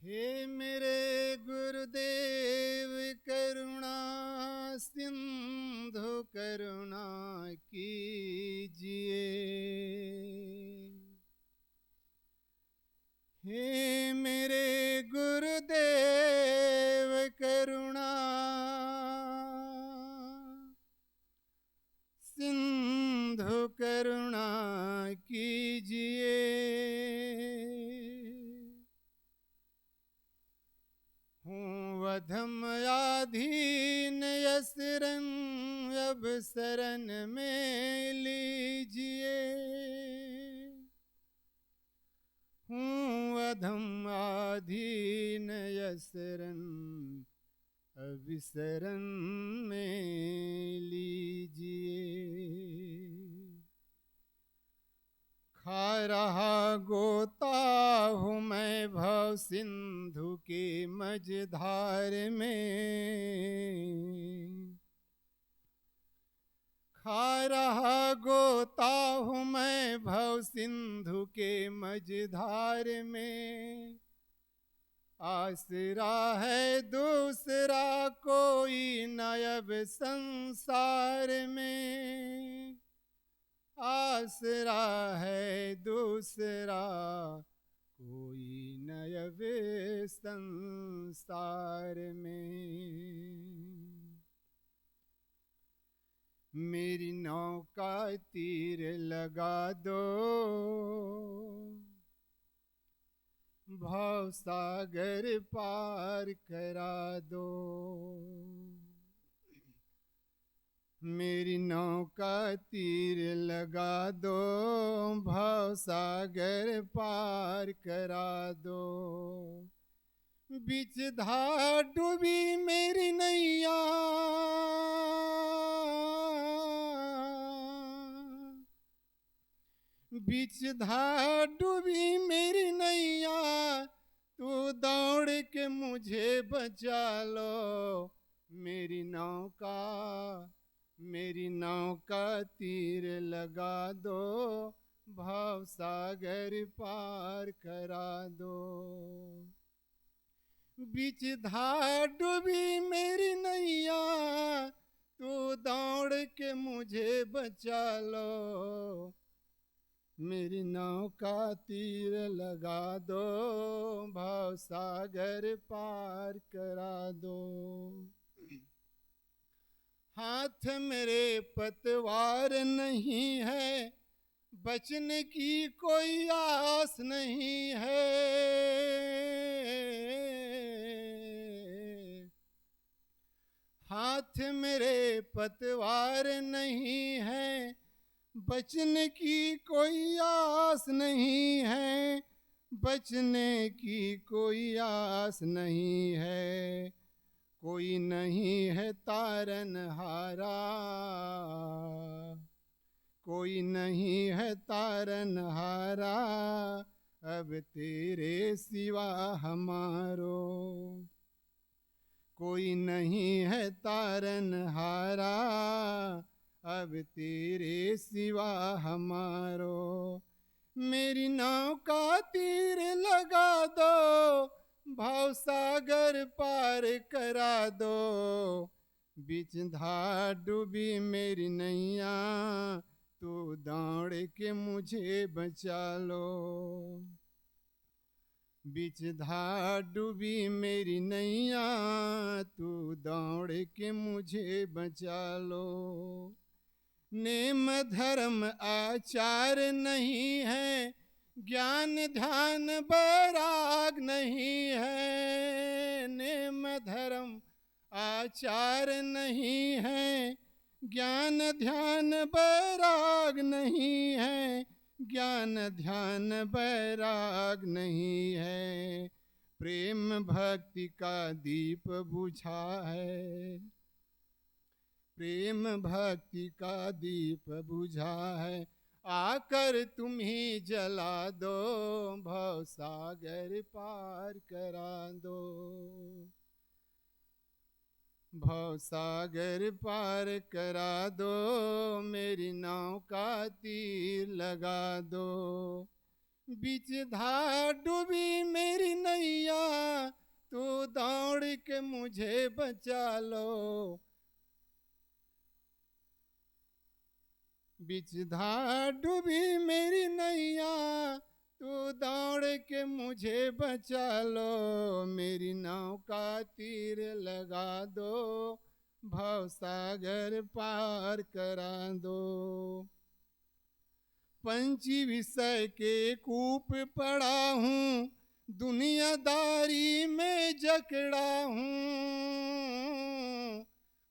हे मेरे गुरुदेव करुणा सिंधु करुणा कीजिए। हे मेरे गुरुदेव करुणा सिंधु करुणा कीजिए। हूँ अधमयाधीन यसरन अब शरण में लीजिए। हूँ अधमयाधीन यसरन अब शरण में लीजिए। खा रहा गोता हूँ मैं भव सिंधु के मझधार में। खा रहा गोता हूँ मैं भव सिंधु के मझधार में। आसरा है दूसरा कोई न अब संसार में। आसरा है दूसरा कोई न अब संसार में। मेरी नौका तीर लगा दो, भव सागर पार करा दो। मेरी नौका तीर लगा दो, भव सागर पार करा दो। बीच धार डूबी मेरी नैया, बीच धार डूबी मेरी नैया। तू दौड़ के मुझे बचा लो। मेरी नौका तीर लगा दो, भव सागर पार करा दो। बीच धार डूबी मेरी नैया, तू दौड़ के मुझे बचा लो। मेरी नौका तीर लगा दो, भव सागर पार करा दो। हाथ मेरे पतवार नहीं है, बचने की कोई आस नहीं है। हाथ मेरे पतवार नहीं है, बचने की कोई आस नहीं है। बचने की कोई आस नहीं है। कोई नहीं है तारन हारा, कोई नहीं है तारन हारा अब तेरे सिवा हमारो। कोई नहीं है तारन हारा अब तेरे सिवा हमारो। मेरी नौका तीर लगा दो, भव सागर पार करा दो। बीच धार डूबी मेरी नैया, तू दौड़ के मुझे बचा लो। बीच धार डूबी मेरी नैया, तू दौड़ के मुझे बचा लो। नेम धर्म आचार नहीं है, ज्ञान ध्यान बैराग नहीं है। नेम धर्म आचार नहीं है, ज्ञान ध्यान बैराग नहीं है। ज्ञान ध्यान बैराग नहीं है। प्रेम भक्ति का दीप बुझा है, प्रेम भक्ति का दीप बुझा है। आकर तुम ही जला दो, भव सागर पार करा दो। भव सागर पार करा दो, मेरी नौका तीर लगा दो। बीच धार डूबी मेरी नैया, तू दौड़ के मुझे बचा लो। बीच धार डूबी मेरी नैया, तू दौड़ के मुझे बचा लो। मेरी नाव का तीर लगा दो, भव सागर पार करा दो। पंची विषय के कूप पड़ा हूँ, दुनियादारी में जकड़ा हूँ।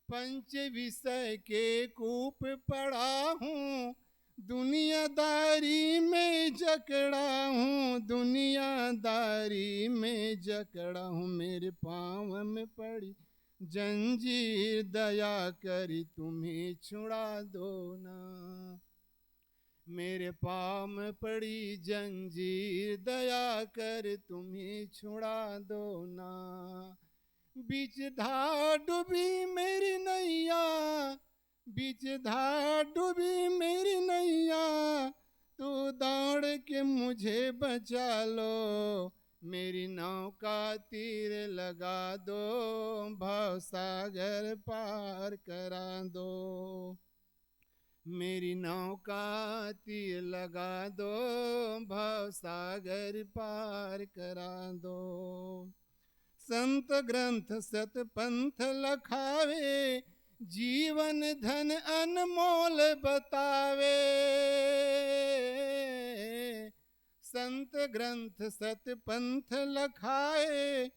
पंच विषय के कूप पड़ा हूँ, दुनियादारी में जकड़ा हूँ। दुनियादारी में जकड़ा हूँ। मेरे पाँव में पड़ी जंजीर, दया करी तुम्हें छुड़ा दो ना। मेरे पाँव में पड़ी जंजीर, दया कर तुम्हें छुड़ा दो ना। बीच धार डूबी मेरी नैया, बीच धार डूबी मेरी नैया, तू दौड़ के मुझे बचा लो। मेरी नाव का तीर लगा दो, भव सागर पार करा दो। मेरी नाव का तीर लगा दो, भव सागर पार करा दो। संत ग्रंथ सत पंथ लखावे, जीवन धन अनमोल बतावे। संत ग्रंथ सत पंथ लखाए,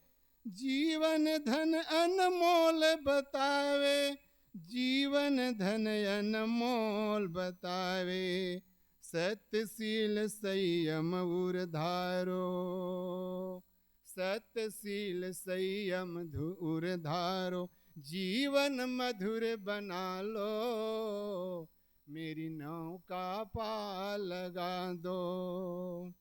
जीवन धन अनमोल बतावे। जीवन धन अनमोल बतावे। सत्यशील संयम उर धारो, सत्यशील संयम धुर धारो। जीवन मधुर बना लो, मेरी नाव का पार लगा दो।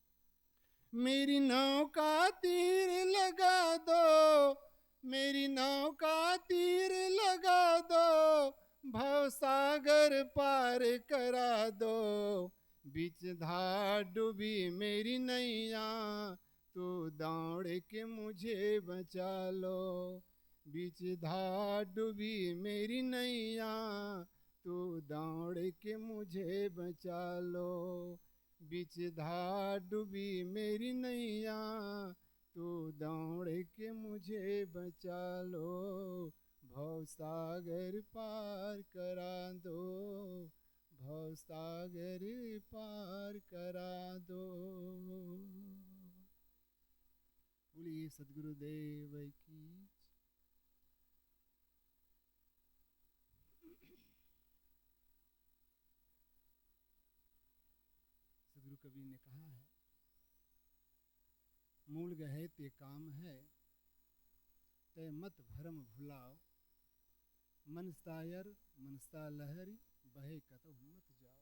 मेरी नाव का तीर लगा दो, मेरी नाव का तीर लगा दो। भव सागर पार करा दो। बीच धार डूबी मेरी नैया, तू दौड़ के मुझे बचा लो। बीच धार डूबी मेरी नैया, तू दौड़ के मुझे बचा लो। बीच धार डूबी मेरी नैया, तू दौड़ के मुझे बचा लो। भव सागर पार करा दो, भव सागर पार करा दो। बोलिए सद्गुरुदेव की। सद्गुरु कबीर ने कहा है, मूल गहे ते काम है, तय मत भरम भुलाओ। मनस्तायर मनस्ता लहरी, बहे कतहु मत जाओ।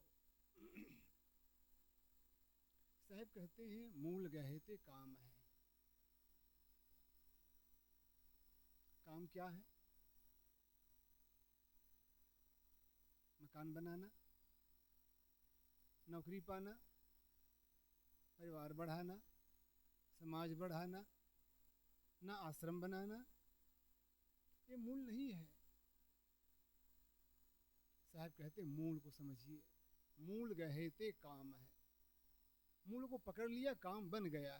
साहब कहते हैं मूल गहे ते काम है। काम क्या है? मकान बनाना, नौकरी पाना, परिवार बढ़ाना, समाज बढ़ाना, ना आश्रम बनाना, ये मूल नहीं है। साहब कहते मूल को समझिए। मूल गहे ते काम है। मूल को पकड़ लिया, काम बन गया।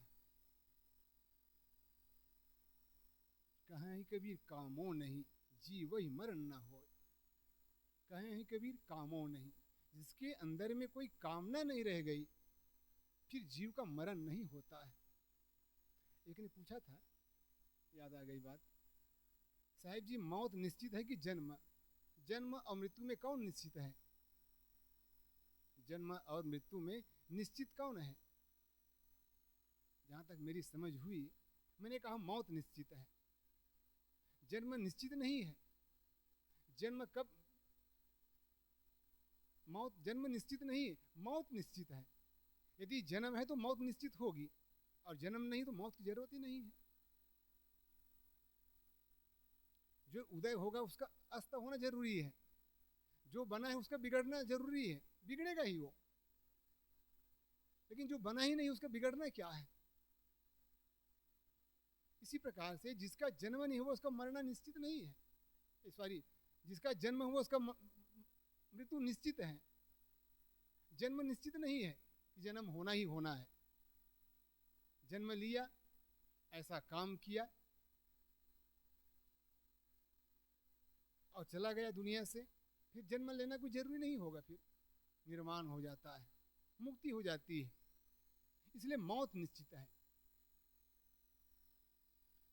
कहें ही कबीर कामो नहीं, जी वही मरण ना हो। कहें ही कबीर कामो नहीं, जिसके अंदर में कोई कामना नहीं रह गई, फिर जीव का मरण नहीं होता है। एक ने पूछा था, याद आ गई बात, साहिब जी मौत निश्चित है कि जन्म? जन्म और मृत्यु में कौन निश्चित है? जन्म और मृत्यु में निश्चित कौन है? जहां तक मेरी समझ हुई, मैंने कहा मौत निश्चित है, जन्म निश्चित नहीं है। जन्म कब? मौत, जन्म निश्चित नहीं, मौत निश्चित है। यदि जन्म है तो मौत निश्चित होगी, और जन्म नहीं तो मौत की जरूरत ही नहीं है। जो उदय होगा उसका अस्त होना जरूरी है, जो बना है उसका बिगड़ना जरूरी है, बिगड़ेगा ही वो। लेकिन जो बना ही नहीं उसका बिगड़ना क्या है? इसी प्रकार से जिसका जन्म नहीं हुआ उसका मरना निश्चित नहीं है, सॉरी, जिसका जन्म हुआ उसका मृत्यु निश्चित है। जन्म निश्चित नहीं है कि जन्म होना ही होना है। जन्म लिया, ऐसा काम किया और चला गया दुनिया से, फिर जन्म लेना कोई जरूरी नहीं होगा, फिर निर्वाण हो जाता है, मुक्ति हो जाती है, इसलिए मौत निश्चित है।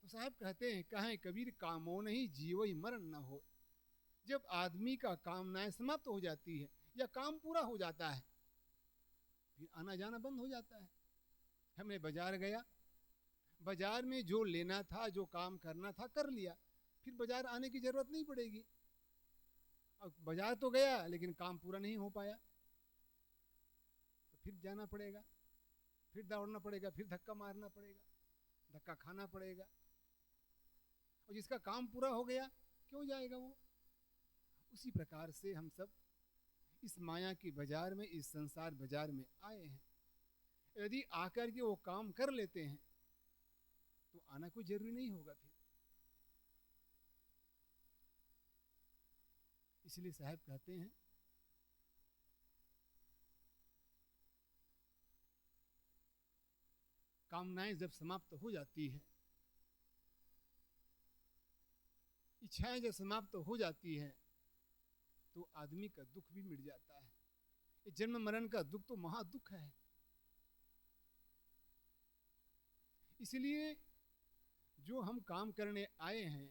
तो साहब कहते हैं, कहें कबीर कामों नहीं जीव ही मरण न हो। जब आदमी का कामनाएं समाप्त हो जाती है या काम पूरा हो जाता है, फिर आना जाना बंद हो जाता है। हमें बाजार गया, बाजार में जो लेना था, जो काम करना था कर लिया, फिर बाजार आने की जरूरत नहीं पड़ेगी। अब बाजार तो गया लेकिन काम पूरा नहीं हो पाया, तो फिर जाना पड़ेगा, फिर दौड़ना पड़ेगा, फिर धक्का मारना पड़ेगा, धक्का खाना पड़ेगा। और जिसका काम पूरा हो गया क्यों जाएगा वो? उसी प्रकार से हम सब इस माया की बाजार में, इस संसार बाजार में आए हैं। यदि आकर के वो काम कर लेते हैं तो आना कोई जरूरी नहीं होगा फिर। इसलिए साहब कहते हैं, कामनाएं जब समाप्त हो जाती है, इच्छाएं जब समाप्त हो जाती है, तो आदमी का दुख भी मिट जाता है। ये जन्म मरण का दुख तो महादुख है। इसलिए जो हम काम करने आए हैं,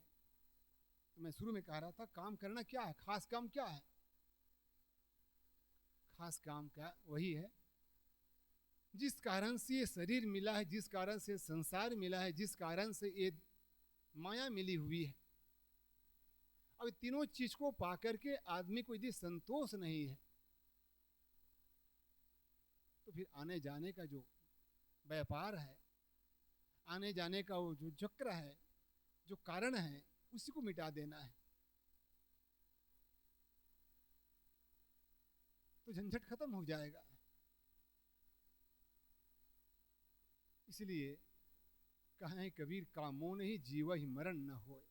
तो मैं शुरू में कह रहा था, काम करना क्या है, खास काम क्या है? खास काम का वही है जिस कारण से ये शरीर मिला है, जिस कारण से संसार मिला है, जिस कारण से ये माया मिली हुई है। अब तीनों चीज को पाकर के आदमी को यदि संतोष नहीं है, तो फिर आने जाने का जो व्यापार है, आने जाने का वो जो चक्र है, जो कारण है, उसी को मिटा देना है। तो झंझट खत्म हो जाएगा। इसलिए कहें कबीर कामों नहीं जीव ही मरण न होए।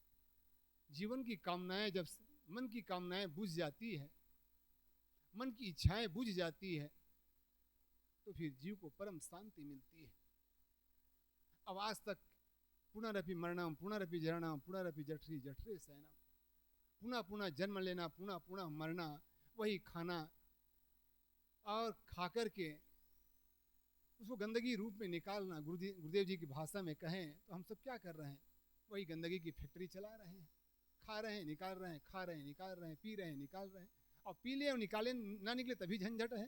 जीवन की कामनाएं जब मन की कामनाएं बुझ जाती है, मन की इच्छाएं बुझ जाती है, तो फिर जीव को परम शांति मिलती है। अब आज तक पुनरपि मरणम पुनरपि जरणम पुनरपि जठरी जठरे शयनम, पुनः पुनः जन्म लेना, पुनः पुनः मरना, वही खाना, और खाकर के उसको गंदगी रूप में निकालना। गुरुदेव जी की भाषा में कहें तो हम सब क्या कर रहे हैं? वही गंदगी की फैक्ट्री चला रहे हैं। खा रहे हैं, निकाल रहे हैं, खा रहे हैं, निकाल रहे हैं, पी रहे हैं, निकाल रहे हैं। और पी ले और निकाले ना निकले तभी झंझट है।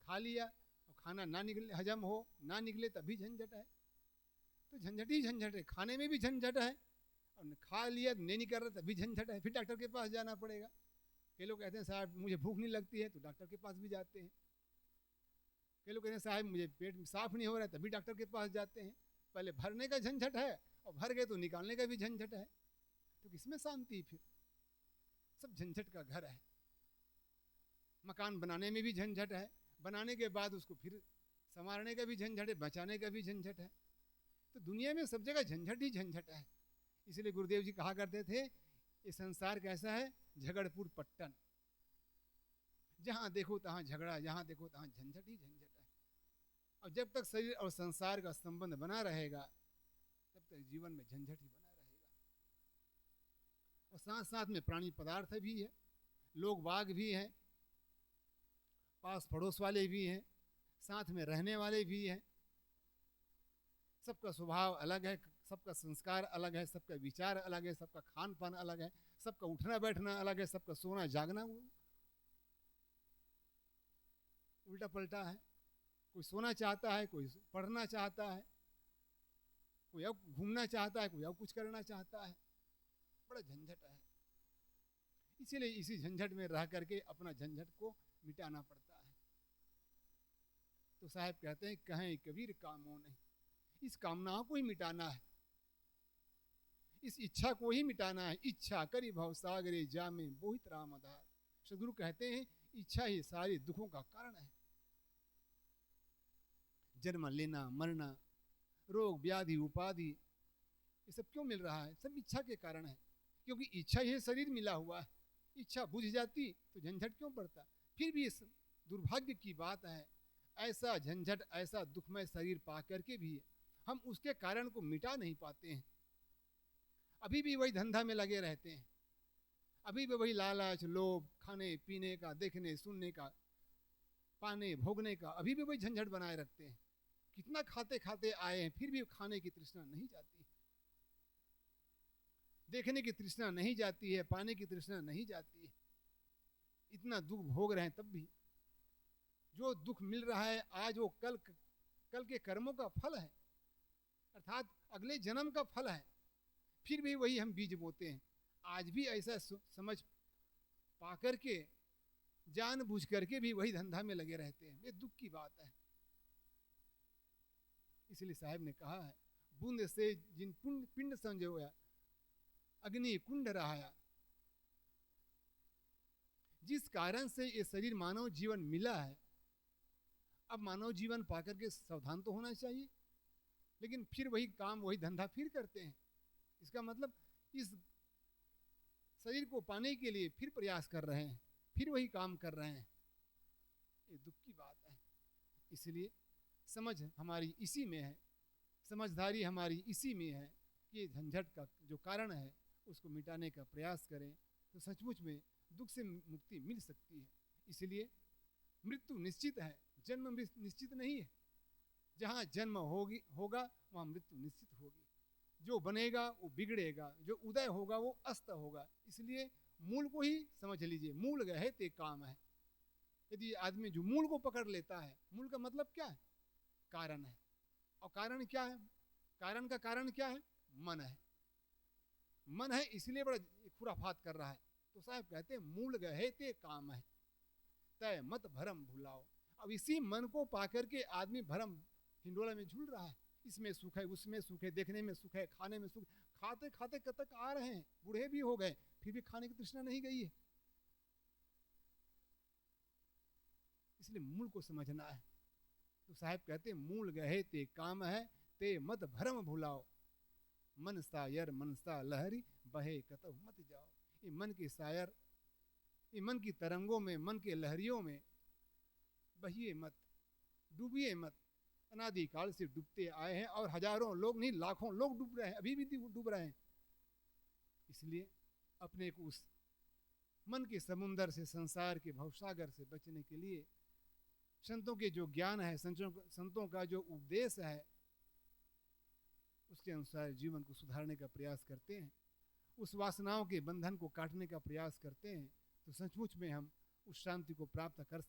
खा लिया और खाना ना निकले, हजम हो ना निकले तभी झंझट है। तो झंझट ही झंझट है, खाने में भी झंझट है, और खा लिया नहीं निकल रहा तभी झंझट है। फिर डॉक्टर के पास जाना पड़ेगा। कई लोग कहते हैं साहब मुझे भूख नहीं लगती है, तो डॉक्टर के पास भी जाते हैं। कई लोग कहते हैं साहब मुझे पेट साफ नहीं हो रहा है, तभी डॉक्टर के पास जाते हैं। पहले भरने का झंझट है और भर गए तो निकालने का भी झंझट है। तो किसमें शांति? फिर सब झंझट का घर है। मकान बनाने में भी झंझट है, बनाने के बाद उसको फिर संवारने का भी झंझट है, बचाने का भी झंझट है। तो दुनिया में सब जगह झंझट ही झंझट है। इसलिए गुरुदेव जी कहा करते थे, ये संसार कैसा है? झगड़पुर पट्टन, जहां देखो तहां झगड़ा, जहां देखो तहां झंझट ही झंझट है। और जब तक शरीर और संसार का संबंध बना रहेगा, तब तक जीवन में झंझट ही बना रहेगा। और साथ साथ में प्राणी पदार्थ भी है, लोग बाग भी हैं, पास पड़ोस वाले भी हैं, साथ में रहने वाले भी हैं। सबका स्वभाव अलग है, सबका संस्कार अलग है, सबका विचार अलग है, सबका खान पान अलग है, सबका उठना बैठना अलग है, सबका सोना जागना उल्टा पलटा है। कोई सोना चाहता है, कोई पढ़ना चाहता है, कोई अब घूमना चाहता है, कोई अब कुछ करना चाहता है। बड़ा झंझट है। इसीलिए इसी झंझट में रह करके अपना झंझट को मिटाना पड़ता है। तो साहब कहते हैं, कहें कबीर कामों नहीं, इस कामना को ही मिटाना है, इस इच्छा को ही मिटाना है। इच्छा करी भवसागरे जामे बोहित राम आधार। सदगुरु कहते हैं, इच्छा ही सारे दुखों का कारण है। जन्म लेना, मरना, रोग व्याधि उपाधि, ये सब क्यों मिल रहा है? सब इच्छा के कारण है, क्योंकि इच्छा ही शरीर मिला हुआ है। इच्छा बुझ जाती तो झंझट क्यों पड़ता? फिर भी इस दुर्भाग्य की बात है, ऐसा झंझट, ऐसा दुखमय शरीर पा करके भी हम उसके कारण को मिटा नहीं पाते हैं। अभी भी वही धंधा में लगे रहते हैं, अभी भी वही लालच, लोभ, खाने पीने का, देखने सुनने का, पाने भोगने का, अभी भी वही झंझट बनाए रखते हैं। कितना खाते खाते आए हैं, फिर भी खाने की तृष्णा नहीं जाती, देखने की तृष्णा नहीं जाती है, पाने की तृष्णा नहीं जाती है। इतना दुख भोग रहे हैं तब भी जो दुख मिल रहा है आज, वो कल के कर्मों का फल है, अर्थात अगले जन्म का फल है। फिर भी वही हम बीज बोते हैं। आज भी ऐसा समझ पा करके, जान बूझ करके भी वही धंधा में लगे रहते हैं। ये दुख की बात है। इसलिए साहब ने कहा है, बूंद से जिन पिंड संजोया, अग्नि कुंड रहाया। जिस कारण से ये शरीर मानव जीवन मिला है, अब मानव जीवन पाकर के सावधान तो होना चाहिए, लेकिन फिर वही काम वही धंधा फिर करते हैं। इसका मतलब इस शरीर को पाने के लिए फिर प्रयास कर रहे हैं, फिर वही काम कर रहे हैं। ये दुख की बात है। इसलिए समझ हमारी इसी में है, समझदारी हमारी इसी में है कि झंझट का जो कारण है उसको मिटाने का प्रयास करें तो सचमुच में दुख से मुक्ति मिल सकती है। इसलिए मृत्यु निश्चित है, जन्म निश्चित नहीं है। जहाँ जन्म होगा वहाँ मृत्यु निश्चित होगी। जो बनेगा वो बिगड़ेगा, जो उदय होगा वो अस्त होगा। इसलिए मूल को ही समझ लीजिए, मूल गहे ते काम है। यदि आदमी जो मूल को पकड़ लेता है, मूल का मतलब क्या है? कारण है। और कारण क्या है? कारण का कारण क्या है? मन है। मन है, इसलिए बड़ा खुराफात कर रहा है। तो साहब कहते हैं मूल गहे ते काम है, तय मत भरम भुलाओ। अब इसी मन को पाकर के आदमी भरम हिंडोला में झूल रहा है। इसमें सुख है, उसमें सुख है, देखने में सुख है, खाने में सुख। खाते खाते कब तक आ रहे हैं, बूढ़े भी हो गए, फिर भी खाने की तृष्णा नहीं गई है। इसलिए मूल को समझना है। तो साहब कहते हैं मूल गहे ते काम है, ते मत भरम भुलाओ। मन सायर मन सा लहरी, बहे कतहु मत जाओ। ये मन के सायर, ये मन की तरंगों में, मन के लहरियों में बहिए मत, डूबिए मत। अनादिकाल से डूबते आए हैं और हजारों लोग नहीं, लाखों लोग डूब रहे हैं, अभी भी डूब रहे हैं। इसलिए अपने को उस मन के समुंदर से, संसार के भवसागर से बचने के लिए संतों के जो ज्ञान है, संतों का जो उपदेश है, उसके अनुसार जीवन को सुधारने का प्रयास करते हैं, उस वासनाओं के बंधन को काटने का प्रयास करते हैं, तो सचमुच में हम उस शांति को प्राप्त कर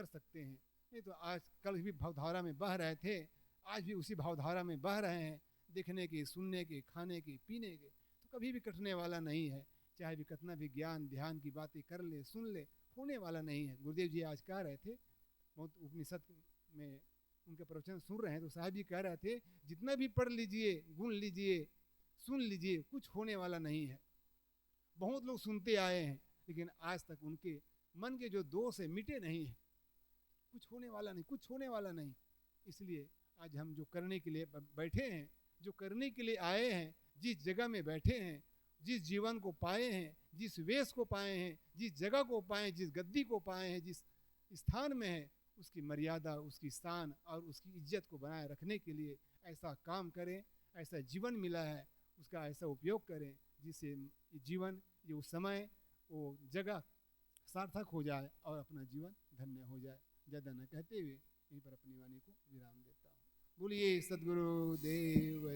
सकते हैं। नहीं तो आज कल भी भावधारा में बह रहे थे, आज भी उसी भावधारा में बह रहे हैं, देखने के, सुनने के, खाने के, पीने के। तो कभी भी कटने वाला नहीं है। चाहे भी कितना भी ज्ञान ध्यान की बातें कर ले, सुन ले, होने वाला नहीं है। गुरुदेव जी आज कह रहे थे, बहुत उपनिषद में उनके प्रवचन सुन रहे हैं, तो साहब जी कह रहे थे जितना भी पढ़ लीजिए, गुण लीजिए, सुन लीजिए, कुछ होने वाला नहीं है। बहुत लोग सुनते आए हैं, लेकिन आज तक उनके मन के जो दोष है मिटे नहीं है। कुछ होने वाला नहीं, कुछ होने वाला नहीं। इसलिए आज हम जो करने के लिए बैठे हैं, जो करने के लिए आए हैं, जिस जगह में बैठे हैं, जिस जीवन को पाए हैं, जिस वेश को पाए हैं, जिस जगह को पाए, जिस गद्दी को पाए हैं, जिस स्थान में है, उसकी मर्यादा, उसकी स्थान और उसकी इज्जत को बनाए रखने के लिए ऐसा काम करें, ऐसा जीवन मिला है उसका ऐसा उपयोग करें जिससे जीवन, ये वो समय, वो जगह सार्थक हो जाए और अपना जीवन धन्य हो जाए। ज़्यादा न कहते हुए यहीं पर अपनी वाणी को विराम देता हूँ। बोलिए सद्गुरु देव।